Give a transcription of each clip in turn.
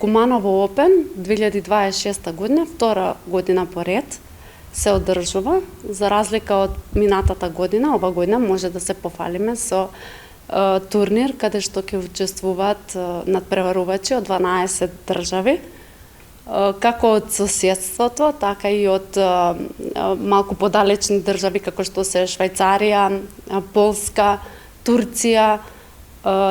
Куманово Опен 2026 година, втора година поред, се одржува. За разлика од минатата година, ова година може да се пофалиме со турнир каде што ќе учествуваат надпреварувачи од 12 држави, како од соседството, така и од малку подалечни држави како што се Швајцарија, Полска, Турција.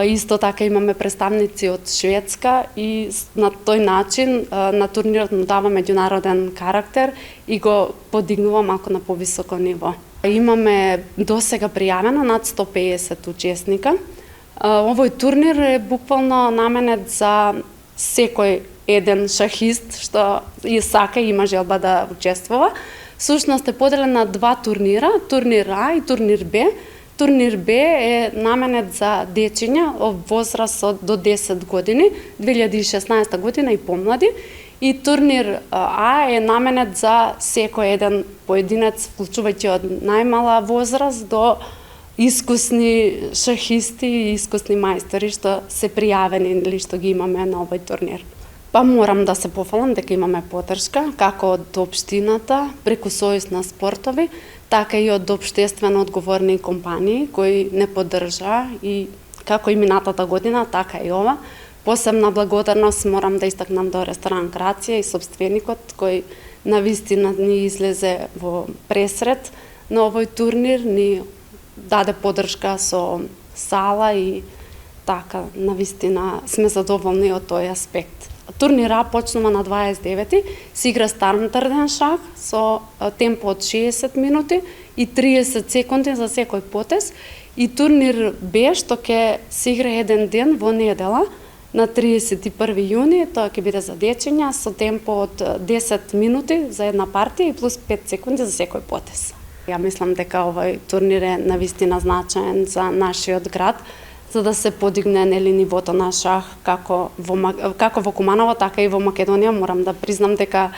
Исто така имаме представници од Шведска и на тој начин на турнирот му дава меѓународен карактер и го подигнува малку на повисоко ниво. Имаме досега пријавено над 150 учесника. Овој турнир е буквално наменет за секој еден шахист што и сака и има желба да учествува. Сушност е поделен на два турнира, турнир А и турнир Б. Турнир Б е наменет за дечиња од возраст до 10 години, 2016 година и помлади. И турнир А е наменет за секој еден поединец, вклучувајќи од најмала возраст до искусни шахисти и искусни мајстори што се пријавени или што ги имаме на овој турнир. Па морам да се пофалам дека имаме поддршка како од општината преку Сојуз на спортови, така и од општествено одговорни компании кои не поддржаа и како и минатата година, така и ова. Посебна благодарност морам да истакнам до ресторан Грација и собственикот кој навистина ни излезе во пресред на овој турнир, ни даде поддршка со сала и така, навистина сме задоволни од тој аспект. Турнир А почнува на 29-ти, се игра стандарден шах со темпо од 60 минути и 30 секунди за секој потез. И турнир Б што ќе се игра еден ден во недела на 31 јуни, тоа ќе биде за дечиња со темпо од 10 минути за една партија и плюс 5 секунди за секој потез. Ја мислам дека овој турнир е навистина значаен за нашиот град, за да се подигне нивото на шах како во Куманово, така и во Македонија. Морам да признам дека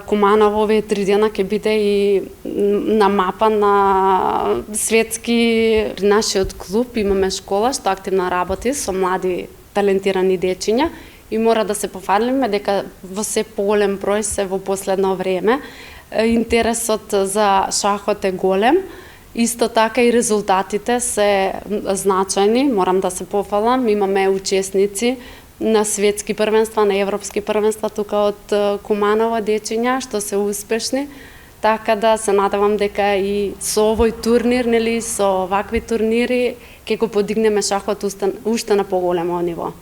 Куманово овие 3 дена ќе биде и на мапа на светски. При нашиот клуб имаме школа што активно работи со млади талентирани дечиња и мора да се пофалиме дека во се поголем број се во последно време. Интересот за шахот е голем. Исто така и резултатите се значајни, морам да се пофалам. Имаме учесници на светски првенства, на европски првенства тука од Куманово дечиња што се успешни. Така да се надевам дека и со овој турнир, со вакви турнири ќе го подигнеме шахот уште на поголемо ниво.